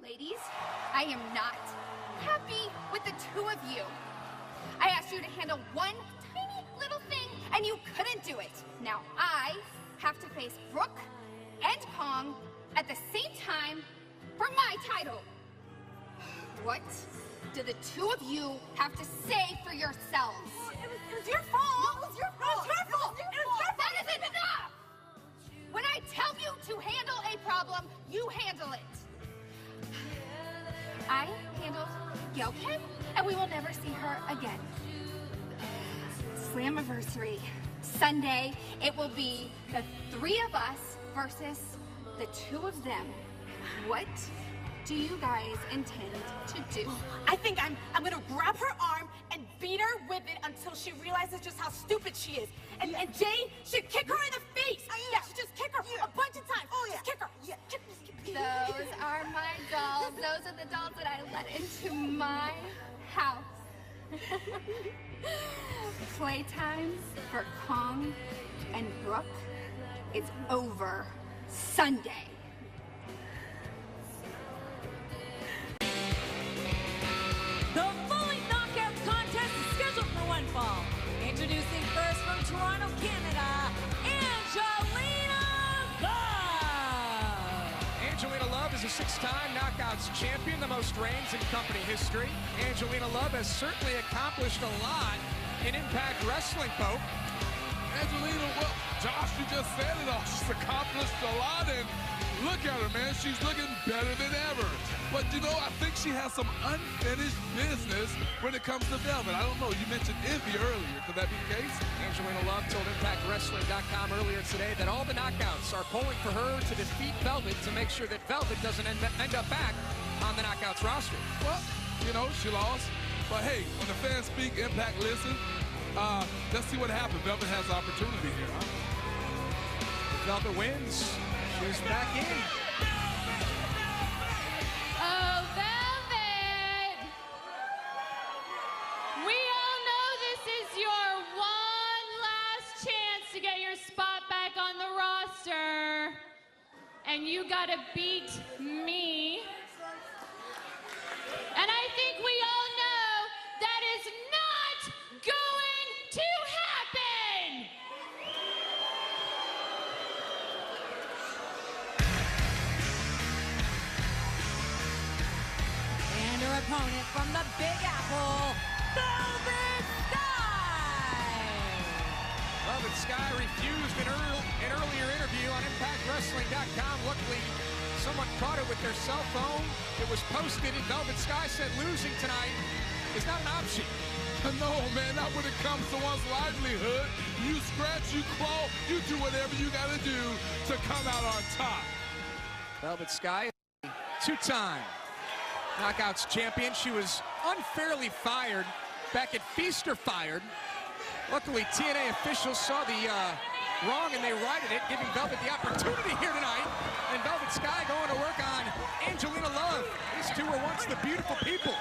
Ladies, I am not happy with the two of you. I asked you to handle one tiny little thing, and you couldn't do it. Now I have to face Brooke and Kong at the same time for my title. What do the two of you have to say for yourselves? It was your fault. No, it was your fault. It was your fault. It was your fault. That isn't enough! When I tell you to handle a problem, you handle it. I handled Gail Kim, and we will never see her again. Slammiversary. Sunday, it will be the three of us versus the two of them. What do you guys intend to do? I think I'm gonna grab her arm and beat her with it until she realizes just how stupid she is. And Jane should kick her in the face. Yeah, she just kick her a bunch of times. Oh, yeah. Just kick her. Yeah. Those are my dolls. Those are the dolls that I let into my house. Playtime for Kong and Brooke is over Sunday. The Fully Knockout contest is scheduled for one fall. Introducing first from Toronto, Canada, Angelina Love. Angelina Love is a six-time Knockouts champion, the most reigns in company history. Angelina Love has certainly accomplished a lot in Impact Wrestling, Pope. Angelina, well, Josh, you just said it all. She's accomplished a lot, and look at her, man. She's looking better than ever. But, you know, I think she has some unfinished business when it comes to Velvet. I don't know. You mentioned Envy earlier. Could that be the case? Angelina Love told ImpactWrestling.com earlier today that all the Knockouts are pulling for her to defeat Velvet to make sure that Velvet doesn't end up back on the Knockouts roster. Well, you know, she lost. But, hey, when the fans speak, Impact listen. Let's see what happens. Velvet has opportunity here, huh? If Velvet wins, she's back in. Oh, Velvet! We all know this is your one last chance to get your spot back on the roster. And you gotta beat me. And I think we all know that is not going to happen! And her opponent from the Big Apple, Velvet Sky. Velvet Sky refused an earlier interview on ImpactWrestling.com. Luckily, someone caught it with their cell phone. It was posted, and Velvet Sky said losing tonight is not an option. No, man, not when it comes to one's livelihood. You scratch, you claw, you do whatever you got to do to come out on top. Velvet Sky, two-time Knockouts champion. She was unfairly fired back at Feast or Fired. Luckily, TNA officials saw the wrong and they righted it, giving Velvet the opportunity here tonight. And Velvet Sky going to work on Angelina Love. These two were once the beautiful people.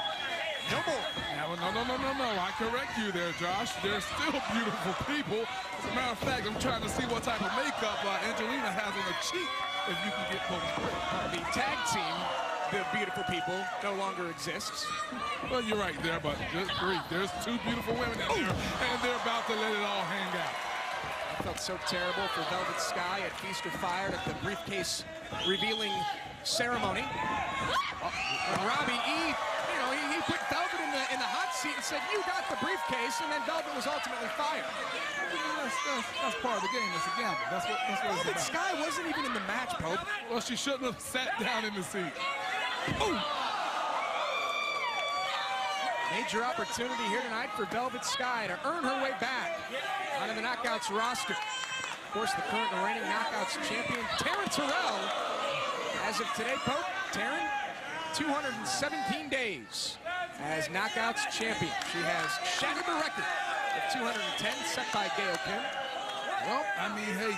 No more. No. I correct you there, Josh. They're still beautiful people. As a matter of fact, I'm trying to see what type of makeup Angelina has on her cheek, if you can get close. The tag team, the beautiful people, no longer exists. Well, you're right there, but just grief. There's two beautiful women in here, and they're about to let it all hang out. I felt so terrible for Velvet Sky at Feast or Fired at the briefcase revealing ceremony. When Robbie E, he put Velvet in the hot seat and said, "You got the briefcase," and then Velvet was ultimately fired. That's part of the game. It's a gamble. That's what it's Velvet about. Sky wasn't even in the match, Pope. Well, she shouldn't have sat down in the seat. Ooh. Major opportunity here tonight for Velvet Sky to earn her way back onto the Knockouts roster. Of course, the current and reigning Knockouts champion, Taryn Terrell. As of today, Pope, Taryn, 217 days as Knockouts champion. She has shattered the record of 210 set by Gail Kim. Well, I mean, hey,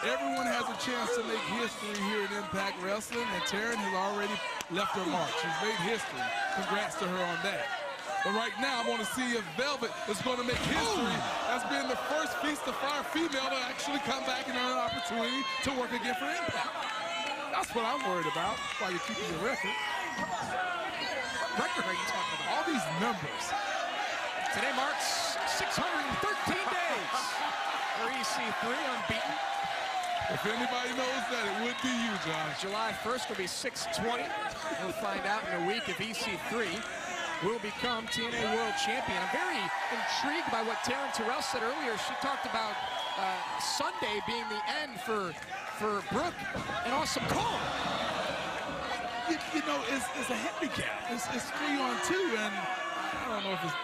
everyone has a chance to make history here at Impact Wrestling, and Taryn has already left her mark. She's made history. Congrats to her on that. But right now, I want to see if Velvet is going to make history as being the first Feast of Fire female to actually come back and earn an opportunity to work again for Impact. That's what I'm worried about while you're keeping your record. record are you talking about? All these numbers. Today marks 613 days for EC3 unbeaten. If anybody knows that, it would be you, Josh. July 1st will be 620. We'll find out in a week if EC3 will become TNA World Champion. I'm very intrigued by what Taryn Terrell said earlier. She talked about Sunday being the end for Brooke and Awesome Kong. You know, it's a handicap. It's 3-on-2, and I don't know if it's,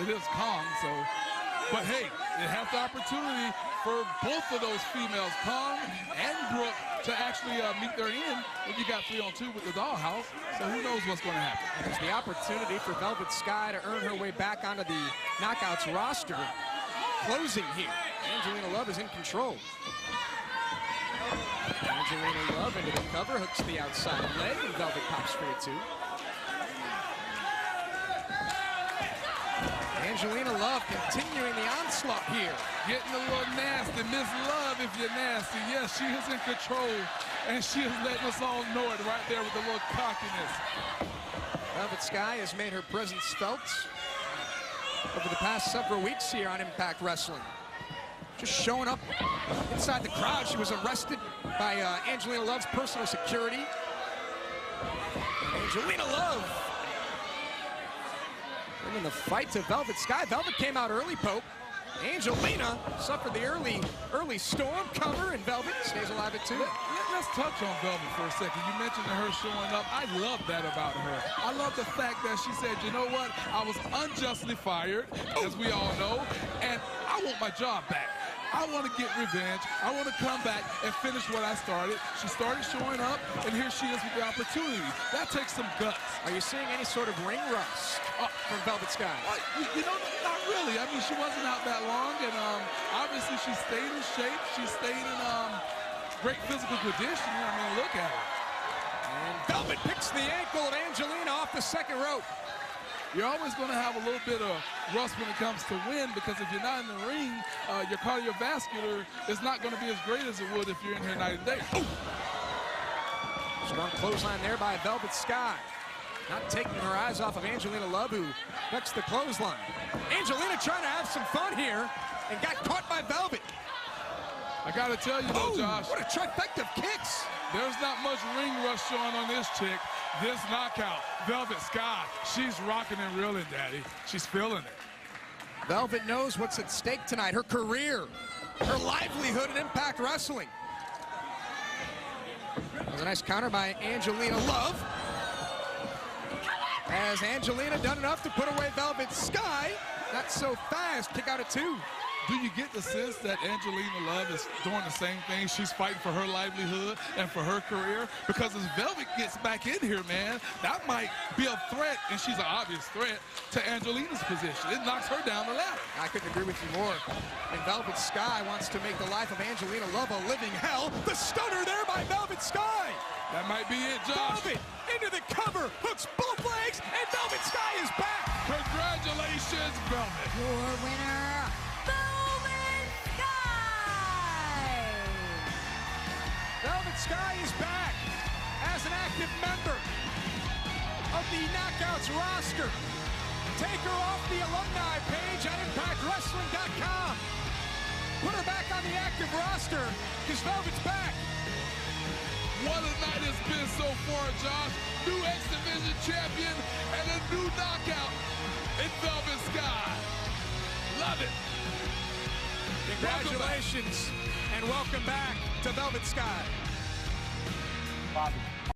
it is Kong, so. But hey, they have the opportunity for both of those females, Kong and Brooke, to actually meet their end when you got 3-on-2 with the Dollhouse. So who knows what's going to happen. There's the opportunity for Velvet Sky to earn her way back onto the Knockouts roster. Closing here. Angelina Love is in control. Angelina Love into the cover, hooks the outside leg, and Velvet pops for a 2. Angelina Love continuing the onslaught here. Getting a little nasty. Miss Love, if you're nasty. Yes, she is in control, and she is letting us all know it right there with a little cockiness. Velvet Sky has made her presence felt over the past several weeks here on Impact Wrestling. Just showing up inside the crowd. She was arrested by Angelina Love's personal security. Angelina Love bringing the fight to Velvet Sky. Velvet came out early, Pope. Angelina suffered the early storm cover, and Velvet stays alive at 2. Let's touch on Velvet for a second. You mentioned her showing up. I love that about her. I love the fact that she said, you know what? I was unjustly fired, as we all know, and I want my job back. I want to get revenge. I want to come back and finish what I started. She started showing up, and here she is with the opportunity. That takes some guts. Are you seeing any sort of ring rust from Velvet Sky? You know, not really. I mean, she wasn't out that long, and obviously she stayed in shape. She stayed in great physical condition. I mean, look at her. And Velvet picks the ankle of Angelina off the second rope. You're always going to have a little bit of rust when it comes to wind, because if you're not in the ring, your cardiovascular is not going to be as great as it would if you're in here night and day. Ooh. Strong clothesline there by Velvet Sky. Not taking her eyes off of Angelina Love, who ducks the clothesline. Angelina trying to have some fun here and got caught by Velvet. I got to tell you, though, Josh. What a trifecta of kicks. There's not much ring rust showing on this chick. This knockout, Velvet Sky, she's rocking and reeling, Daddy. She's feeling it. Velvet knows what's at stake tonight. Her career, her livelihood in Impact Wrestling. There's a nice counter by Angelina Love. Has Angelina done enough to put away Velvet Sky? Not so fast. Kick out at 2. Do you get the sense that Angelina Love is doing the same thing? She's fighting for her livelihood and for her career? Because as Velvet gets back in here, man, that might be a threat, and she's an obvious threat to Angelina's position. It knocks her down the ladder. I couldn't agree with you more. And Velvet Sky wants to make the life of Angelina Love a living hell. The stunner there by Velvet Sky. That might be it, Josh. Velvet into the cover, hooks both legs, and Velvet Sky is back. Congratulations, Velvet. Your winner, Velvet Sky! Velvet Sky is back as an active member of the Knockouts roster. Take her off the alumni page at ImpactWrestling.com. Put her back on the active roster, because Velvet's back. What a night it's been so far, Josh. New X Division champion and a new knockout in Velvet Sky. Love it. Congratulations and welcome back to Velvet Sky. Bobby.